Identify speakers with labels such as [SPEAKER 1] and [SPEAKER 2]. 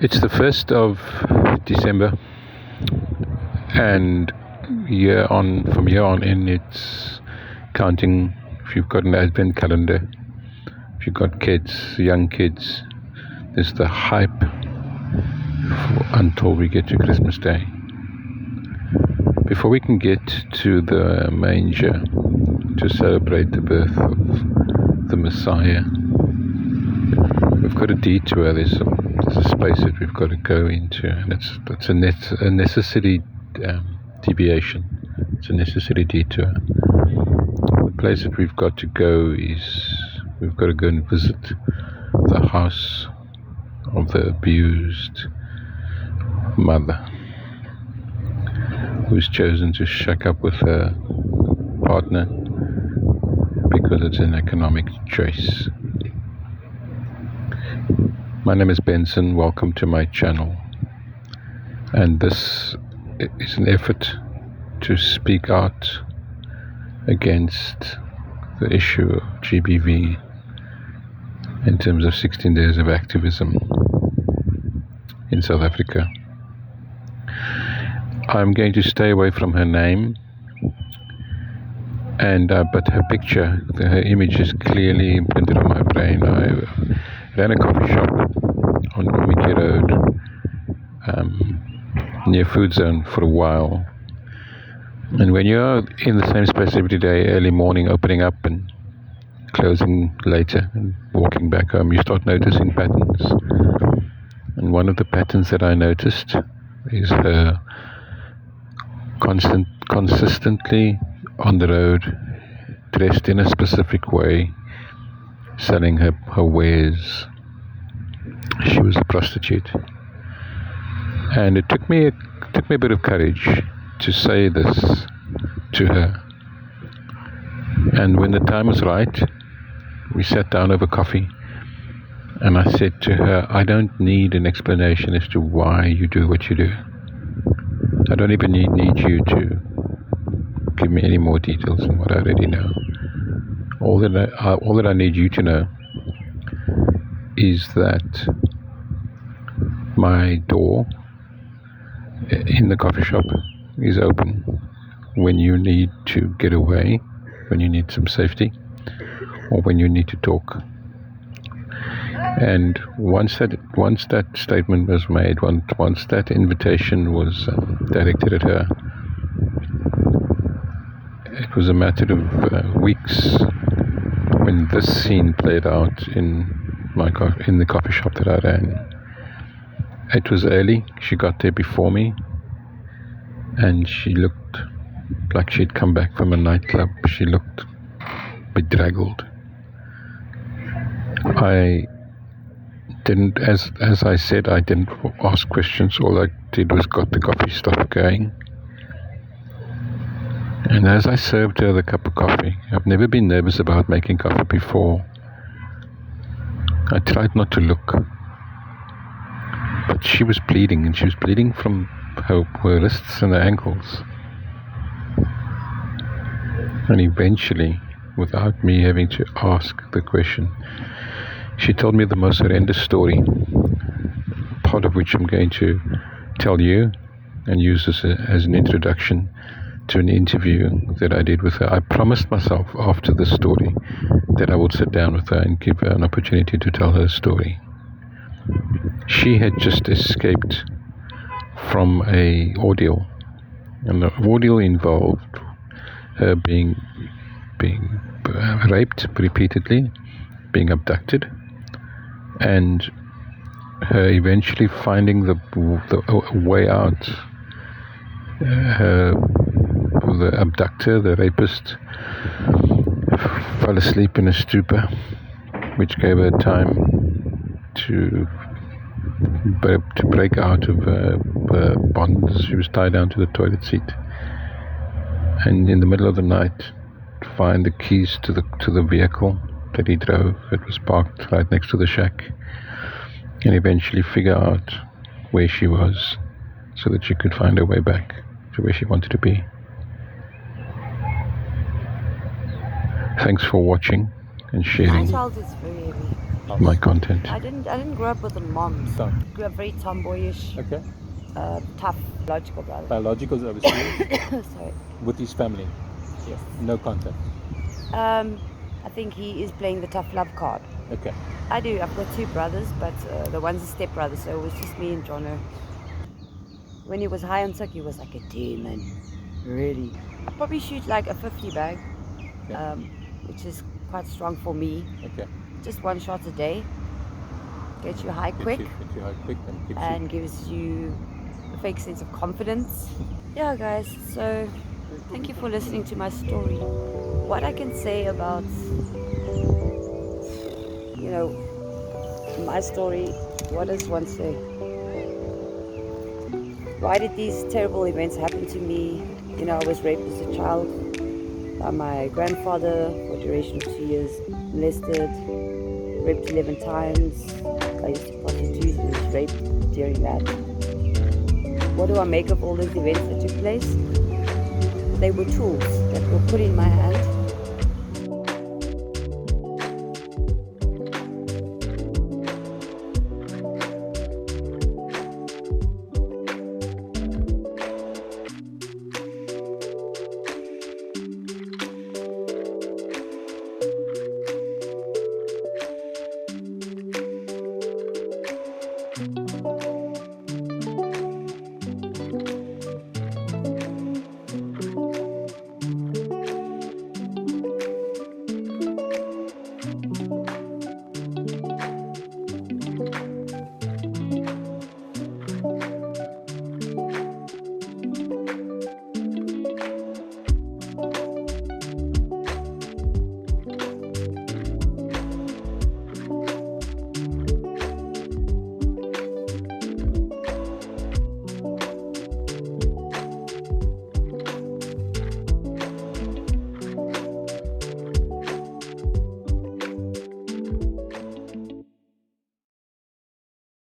[SPEAKER 1] It's the 1st of December, and from here on in, it's counting. If you've got an advent calendar, if you've got kids, young kids, there's the hype until we get to Christmas Day. Before we can get to the manger to celebrate the birth of the Messiah, we've got a detour. There's a space that we've got to go into, and that's a necessary deviation. It's a necessary detour. The place that we've got to go is we've got to go and visit the house of the abused mother who's chosen to shack up with her partner because it's an economic choice. My name is Benson. Welcome to my channel, and this is an effort to speak out against the issue of GBV in terms of 16 days of activism in South Africa. I'm going to stay away from her name, but her picture, her image is clearly imprinted on my brain. I ran a coffee shop on Komiki Road near Food Zone for a while, and when you're in the same space every day, early morning, opening up and closing later and walking back home, you start noticing patterns. And one of the patterns that I noticed is her consistently on the road, dressed in a specific way, selling her wares. She was a prostitute, and it took me a bit of courage to say this to her. And when the time was right, we sat down over coffee, and I said to her, I don't need an explanation as to why you do what you do. I don't even need you to give me any more details than what I already know. All that I need you to know is that my door in the coffee shop is open when you need to get away, when you need some safety, or when you need to talk. And once that statement was made, once that invitation was directed at her, it was a matter of weeks when this scene played out in the coffee shop that I ran. It was early. She got there before me, and she looked like she'd come back from a nightclub. She looked bedraggled. I didn't, as I said, I didn't ask questions. All I did was got the coffee stuff going. And as I served her the cup of coffee, I've never been nervous about making coffee before. I tried not to look, but she was bleeding, and she was bleeding from her wrists and her ankles. And eventually, without me having to ask the question, she told me the most horrendous story, part of which I'm going to tell you and use this as an introduction to an interview that I did with her. I promised myself after the story that I would sit down with her and give her an opportunity to tell her story. She had just escaped from an ordeal, and the ordeal involved her being raped repeatedly, being abducted, and her eventually finding the way out. The abductor, the rapist, fell asleep in a stupor, which gave her time to break out of her bonds. She was tied down to the toilet seat, and in the middle of the night, find the keys to the vehicle that he drove. It was parked right next to the shack, and eventually figure out where she was so that she could find her way back to where she wanted to be. Thanks for watching. and
[SPEAKER 2] My
[SPEAKER 1] sharing
[SPEAKER 2] childhood is very heavy.
[SPEAKER 1] my content.
[SPEAKER 2] I didn't grow up with a mom. So I grew up very tomboyish,
[SPEAKER 3] Okay.
[SPEAKER 2] tough, logical brother.
[SPEAKER 3] Biological's overseas
[SPEAKER 2] Sorry.
[SPEAKER 3] with his family.
[SPEAKER 2] Yes.
[SPEAKER 3] No contact.
[SPEAKER 2] I think he is playing the tough love card.
[SPEAKER 3] Okay.
[SPEAKER 2] I do. I've got two brothers, but the one's a stepbrother, so it was just me and Jono. When he was high on sick, he was like a demon. Really. I probably shoot like a 50 bag,
[SPEAKER 3] Okay.
[SPEAKER 2] which is quite strong for me.
[SPEAKER 3] Okay.
[SPEAKER 2] Just one shot a day. Gets you high quick
[SPEAKER 3] Gets you high quick and keeps
[SPEAKER 2] and gives you a fake sense of confidence. Yeah, guys, so thank you for listening to my story. What I can say about, my story, what does one say? Why did these terrible events happen to me? I was raped as a child by my grandfather for a duration of 2 years, molested, raped 11 times. I used to prostitute and was raped during that. What do I make of all those events that took place? They were tools that were put in my hand.